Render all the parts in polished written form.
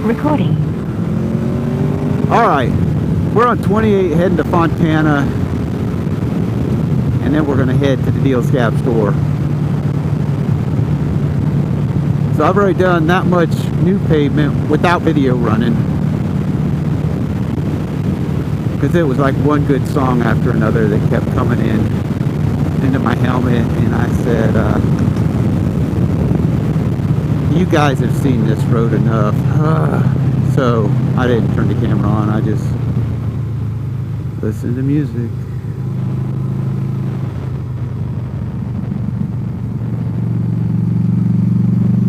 recording. Alright, we're on 28 heading to Fontana, and then we're going to head to the Deals Gap store. So I've already done that much new pavement without video running, because it was like one good song after another that kept coming into my helmet, and I said, you guys have seen this road enough. So I didn't turn the camera on, I just listened to music.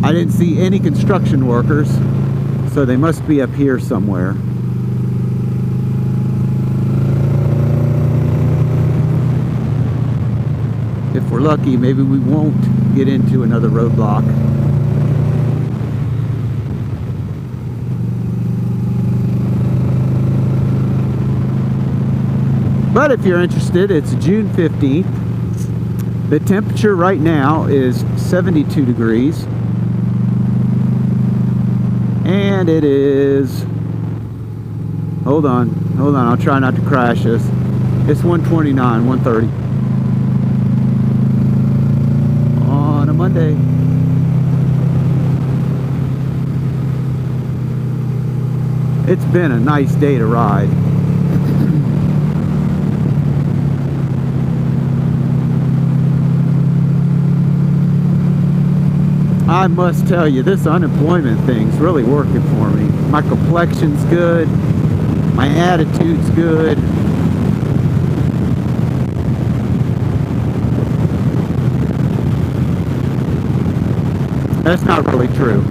I didn't see any construction workers, so they must be up here somewhere. If we're lucky, maybe we won't get into another roadblock. But if you're interested, it's June 15th. The temperature right now is 72 degrees. And it is... Hold on, I'll try not to crash this. It's 129, 130. On a Monday. It's been a nice day to ride. I must tell you, this unemployment thing's really working for me. My complexion's good. My attitude's good. That's not really true.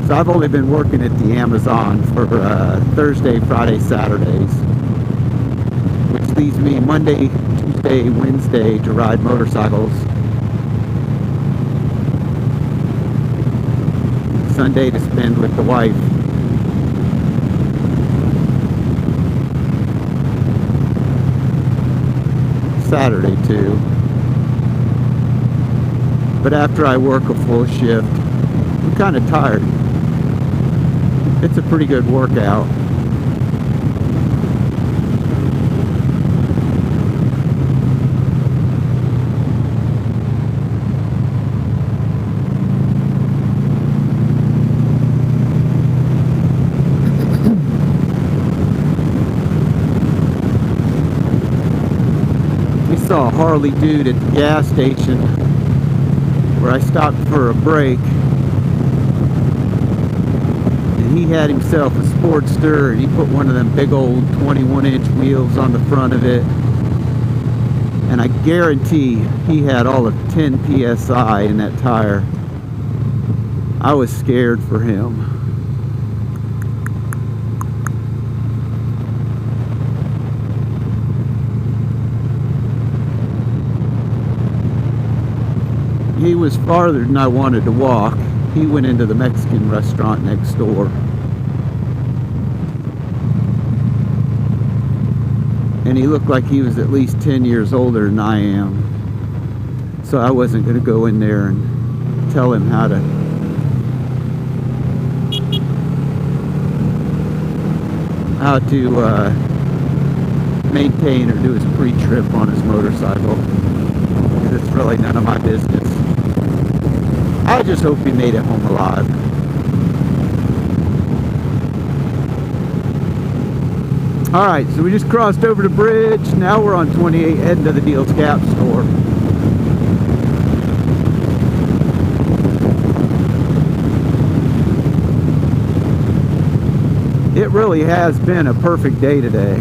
So I've only been working at the Amazon for Thursday, Friday, Saturdays, which leaves me Monday, Tuesday, Wednesday to ride motorcycles. Sunday to spend with the wife. Saturday too. But after I work a full shift, I'm kind of tired. It's a pretty good workout. Saw a Harley dude at the gas station where I stopped for a break, and he had himself a Sportster, and he put one of them big old 21-inch wheels on the front of it, and I guarantee he had all of 10 psi in that tire. I was scared for him. He was farther than I wanted to walk. He went into the Mexican restaurant next door. And he looked like he was at least 10 years older than I am. So I wasn't going to go in there and tell him how to maintain or do his pre-trip on his motorcycle. Because it's really none of my business. I just hope he made it home alive. Alright, so we just crossed over the bridge. Now we're on 28 heading to the Deals Gap store. It really has been a perfect day today.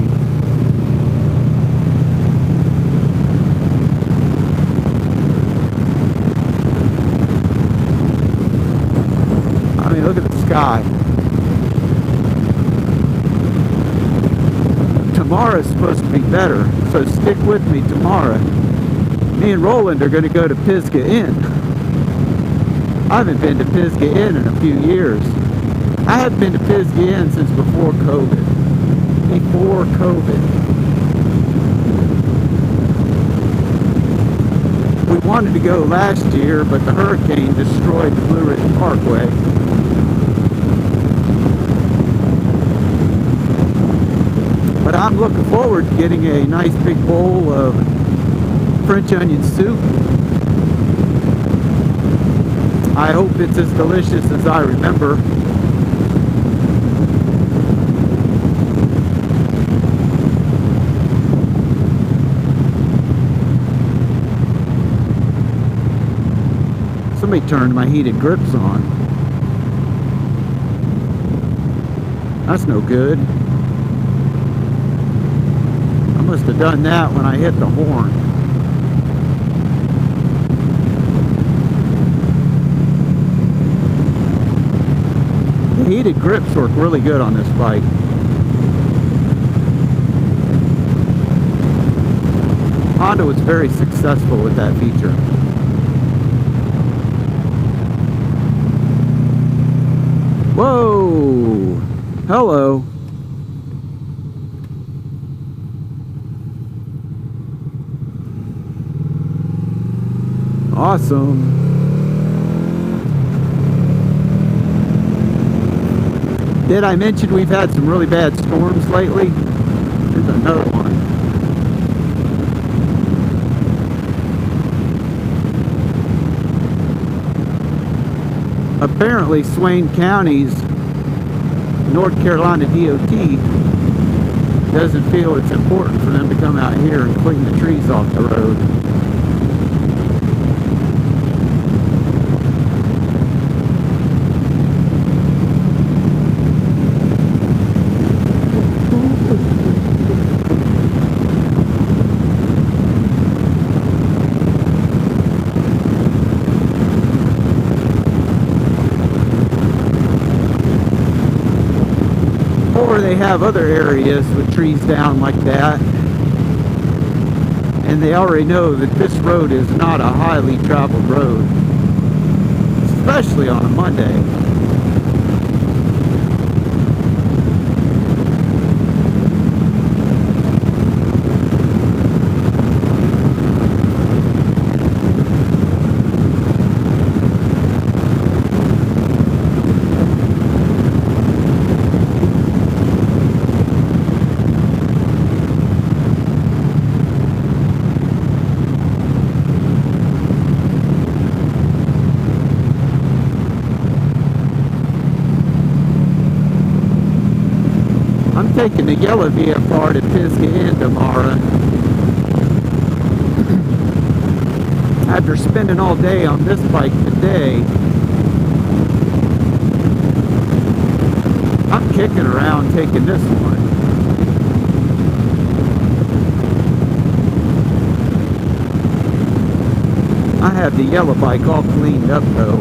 Look at the sky. Tomorrow's supposed to be better, so stick with me tomorrow. Me and Roland are going to go to Pisgah Inn. I haven't been to Pisgah Inn in a few years. I haven't been to Pisgah Inn since before COVID. Before COVID. We wanted to go last year, but the hurricane destroyed the Blue Ridge Parkway. I'm looking forward to getting a nice big bowl of French onion soup. I hope it's as delicious as I remember. Somebody turned my heated grips on. That's no good. I must have done that when I hit the horn. The heated grips work really good on this bike. Honda was very successful with that feature. Whoa! Hello. Awesome. Did I mention we've had some really bad storms lately? There's another one. Apparently Swain County's North Carolina DOT doesn't feel it's important for them to come out here and clean the trees off the road. Or they have other areas with trees down like that, and they already know that this road is not a highly traveled road, especially on a Monday. I'm taking the yellow VFR to Pisgah Inn tomorrow. After spending all day on this bike today, I'm kicking around taking this one. I have the yellow bike all cleaned up though.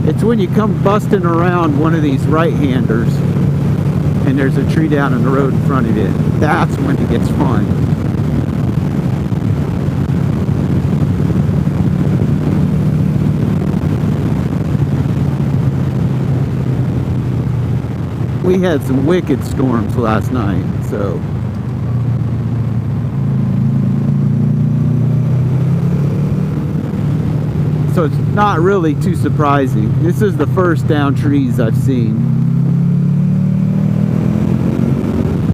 It's when you come busting around one of these right-handers and there's a tree down in the road in front of you. That's when it gets fun. We had some wicked storms last night, so it's not really too surprising. This is the first down trees I've seen.